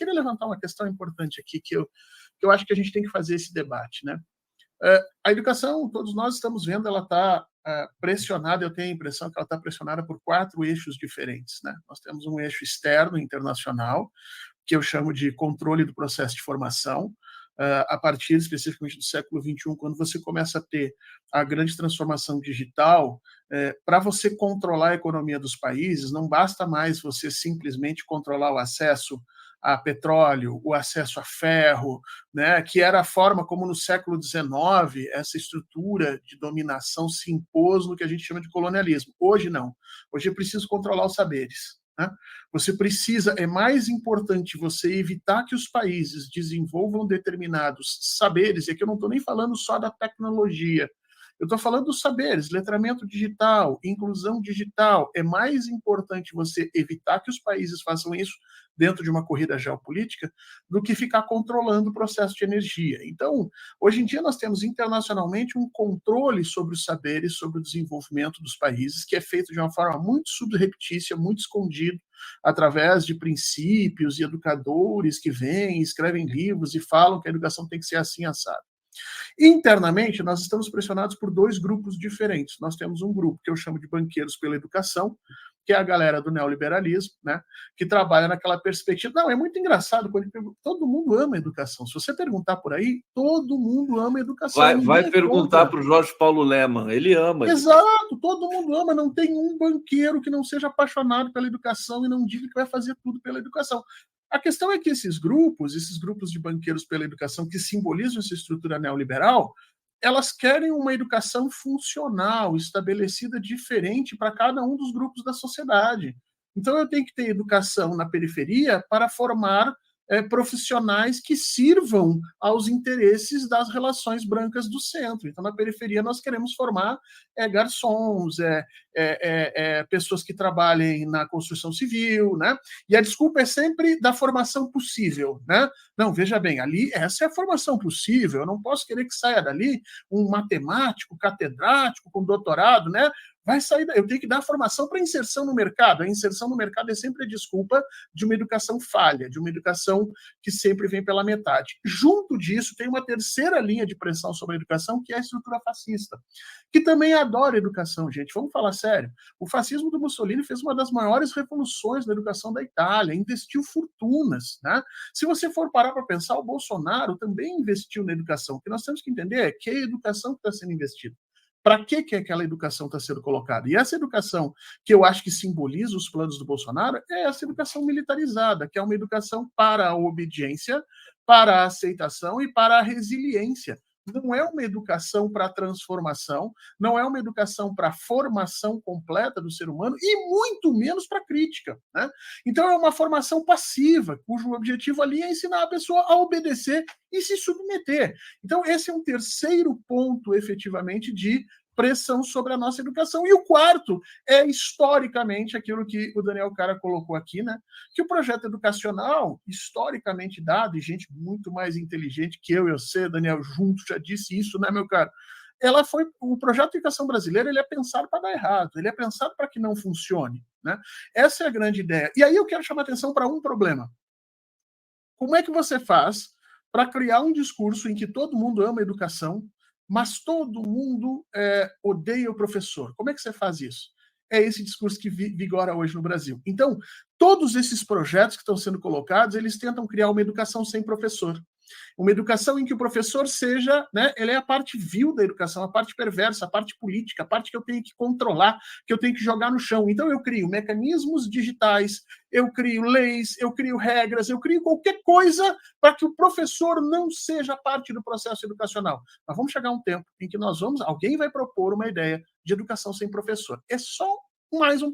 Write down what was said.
queria levantar uma questão importante aqui, que eu acho que a gente tem que fazer esse debate, né? A educação, todos nós estamos vendo, ela está pressionada, eu tenho a impressão que ela está pressionada por 4 eixos diferentes, né? Nós temos um eixo externo, internacional, que eu chamo de controle do processo de formação, a partir especificamente do século XXI, quando você começa a ter a grande transformação digital, para você controlar a economia dos países, não basta mais você simplesmente controlar o acesso a petróleo, o acesso a ferro, né, que era a forma como no século XIX essa estrutura de dominação se impôs no que a gente chama de colonialismo. Hoje não. Hoje é preciso controlar os saberes. Você precisa, é mais importante você evitar que os países desenvolvam determinados saberes, e aqui eu não estou nem falando só da tecnologia, eu estou falando dos saberes, letramento digital, inclusão digital. É mais importante você evitar que os países façam isso dentro de uma corrida geopolítica do que ficar controlando o processo de energia. Então, hoje em dia nós temos internacionalmente um controle sobre os saberes, sobre o desenvolvimento dos países, que é feito de uma forma muito subreptícia, muito escondido, através de princípios e educadores que vêm, escrevem livros e falam que a educação tem que ser assim, assado. Internamente, nós estamos pressionados por 2 grupos diferentes. Nós temos um grupo que eu chamo de banqueiros pela educação, que é a galera do neoliberalismo, né, que trabalha naquela perspectiva. Não, é muito engraçado, quando todo mundo ama a educação. Se você perguntar por aí, todo mundo ama a educação. Vai perguntar para o Jorge Paulo Lemann, ele ama. Exato, todo mundo ama, não tem um banqueiro que não seja apaixonado pela educação e não diga que vai fazer tudo pela educação. A questão é que esses grupos de banqueiros pela educação que simbolizam essa estrutura neoliberal, elas querem uma educação funcional, estabelecida diferente para cada um dos grupos da sociedade. Então eu tenho que ter educação na periferia para formar profissionais que sirvam aos interesses das relações brancas do centro. Então, na periferia, nós queremos formar garçons, pessoas que trabalhem na construção civil, né? E a desculpa é sempre da formação possível, né? Não, veja bem, ali, essa é a formação possível, eu não posso querer que saia dali um matemático, catedrático, com doutorado, né? Vai sair, eu tenho que dar formação para inserção no mercado. A inserção no mercado é sempre a desculpa de uma educação falha, de uma educação que sempre vem pela metade. Junto disso, tem uma terceira linha de pressão sobre a educação, que é a estrutura fascista, que também adora educação, gente. Vamos falar sério. O fascismo do Mussolini fez uma das maiores revoluções na educação da Itália, investiu fortunas, né? Se você for parar para pensar, o Bolsonaro também investiu na educação. O que nós temos que entender é que é a educação que está sendo investida. Para que aquela educação está sendo colocada? E essa educação que eu acho que simboliza os planos do Bolsonaro é essa educação militarizada, que é uma educação para a obediência, para a aceitação e para a resiliência. Não é uma educação para a transformação, não é uma educação para a formação completa do ser humano e muito menos para a crítica, né? Então é uma formação passiva, cujo objetivo ali é ensinar a pessoa a obedecer e se submeter. Então esse é um terceiro ponto, efetivamente, de pressão sobre a nossa educação. E o quarto é, historicamente, aquilo que o Daniel Cara colocou aqui, né? Que o projeto educacional, historicamente dado, e gente muito mais inteligente que eu e você, Daniel, junto, já disse isso, né, meu caro? O projeto de educação brasileira, ele é pensado para dar errado, ele é pensado para que não funcione, né? Essa é a grande ideia. E aí eu quero chamar a atenção para um problema. Como é que você faz para criar um discurso em que todo mundo ama a educação, mas todo mundo odeia o professor? Como é que você faz isso? É esse discurso que vigora hoje no Brasil. Então, todos esses projetos que estão sendo colocados, eles tentam criar uma educação sem professor. Uma educação em que o professor seja, né, ele é a parte vil da educação, a parte perversa, a parte política, a parte que eu tenho que controlar, que eu tenho que jogar no chão. Então eu crio mecanismos digitais, eu crio leis, eu crio regras, eu crio qualquer coisa para que o professor não seja parte do processo educacional. Mas vamos chegar a um tempo em que alguém vai propor uma ideia de educação sem professor. É só mais um